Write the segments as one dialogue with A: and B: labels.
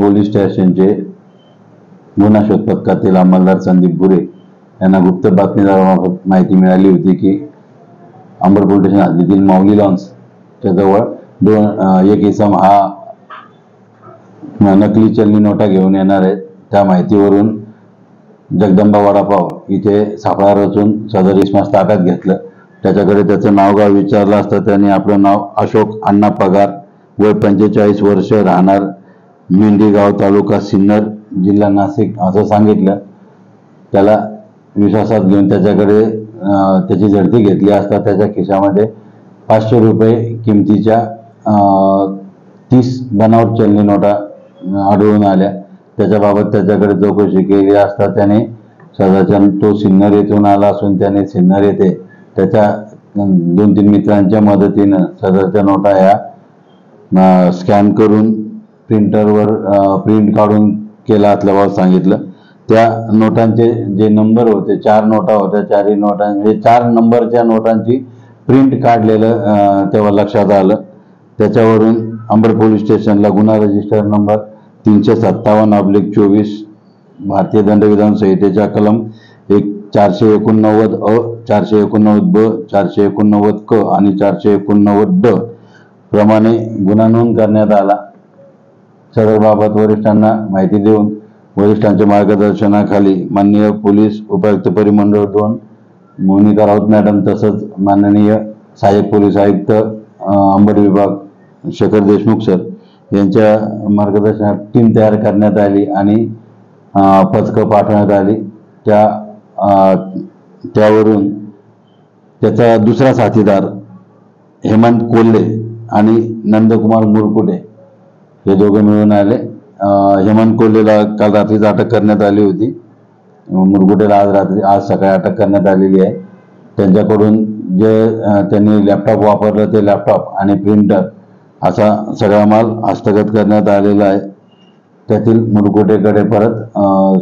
A: Police स्टेशनचे गुन्हा शोध पथकातील अंमलदार संदीप बुरे यांना गुप्त बातमीदारामार्फत माहिती मिळाली होती की अंबड पोलीस स्टेशन हद्दीतील माऊली लॉन्सच्या जवळ एक इसम हा नकली चलनी नोटा घेऊन येणार आहे। त्या माहितीवरून जगदंबा वडापाव इथे सापळा रचून सदर इसमास ताब्यात घेतलं। त्याच्याकडे त्याचं नावगाव विचारलं असता त्याने आपलं नाव अशोक अण्णा पगार, वय 45 वर्ष, राहणार मेंढीगाव, तालुका सिन्नर, जिल्हा नाशिक असं सांगितलं। त्याला विश्वासात घेऊन त्याच्याकडे त्याची झडती घेतली असता त्याच्या खिशामध्ये 500 रुपये किमतीच्या 30 बनावट चलनी नोटा आढळून आल्या। त्याच्याबाबत त्याच्याकडे चौकशी केली असता त्याने सदाच्या तो सिन्नर येथून आला असून त्याने सिन्नर येथे त्याच्या 2-3 मित्रांच्या मदतीनं सदरच्या नोटा ह्या स्कॅन करून प्रिंटरवर प्रिंट काढून केला असल्याबाबत सांगितलं। त्या नोटांचे जे नंबर होते 4 नोटा होत्या, 4ही नोटांचे 4 नंबरच्या नोटांची प्रिंट काढलेलं तेव्हा लक्षात आलं। त्याच्यावरून अंबड पोलीस स्टेशनला गुन्हा रजिस्टर नंबर 357/24 भारतीय दंडविधान संहितेच्या कलम 489 अ, 489 ब, 489 क आणि 489 ड प्रमाणे गुन्हा नोंद करण्यात आला। सदरबाबत वरिष्ठांना माहिती देऊन वरिष्ठांच्या मार्गदर्शनाखाली माननीय पोलीस उपायुक्त परिमंडळ 2 मोनिका राऊत मॅडम तसंच माननीय सहाय्यक पोलीस आयुक्त अंबड विभाग शेखर देशमुख सर यांच्या मार्गदर्शनात टीम तयार करण्यात आली आणि पथकं पाठवण्यात आली। त्यावरून त्याचा दुसरा साथीदार हेमंत कोल्हे आणि नंदकुमार मुरकुटे हे दोघे मिळून आले। हेमंत कोल्हेला काल रात्रीच अटक करण्यात आली होती, मुरकुटेला आज सकाळी अटक करण्यात आलेली आहे। त्यांच्याकडून जे त्यांनी लॅपटॉप वापरलं ते लॅपटॉप आणि प्रिंटर असा सगळा माल हस्तगत करण्यात आलेला आहे। त्यातील मुरकुटेकडे परत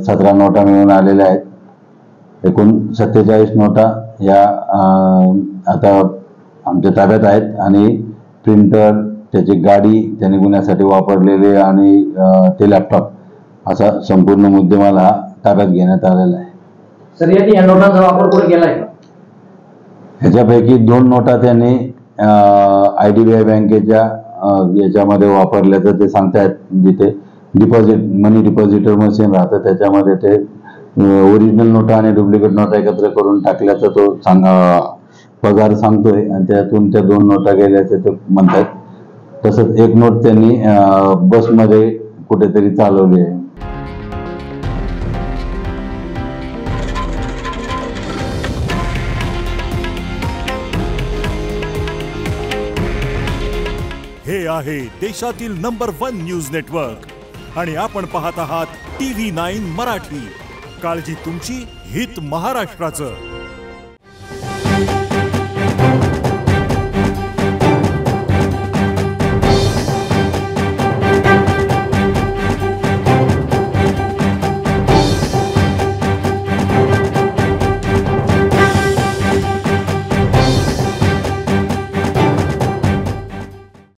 A: 17 नोटा मिळून आलेल्या आहेत। एकूण 47 नोटा या आता आमच्या ताब्यात आहेत आणि प्रिंटर, त्याची गाडी त्यांनी गुन्ह्यासाठी वापरलेले आणि ते लॅपटॉप असा संपूर्ण मुद्देमाल हा ताब्यात घेण्यात आलेला आहे।
B: सर या नोटांचा वापर कुठे केलाय?
A: ह्याच्यापैकी 2 नोटा त्यांनी IDBI बँकेच्या याच्यामध्ये वापरल्याचं ते सांगतायत, जिथे मनी डिपॉझिटर मशीन राहतं त्याच्यामध्ये ते ओरिजिनल नोटा आणि डुप्लिकेट नोटा एकत्र करून टाकल्याचं तो पगार सांगतोय आणि त्यातून त्या 2 नोटा गेल्याचे ते म्हणतात। तसंच एक नोट त्यांनी बसमध्ये कुठेतरी चालवली आहे।
C: हे आहे देशातील नंबर 1 न्यूज नेटवर्क आणि आपण पाहत आहात TV9 मराठी। काळजी तुमची, हित महाराष्ट्राचं।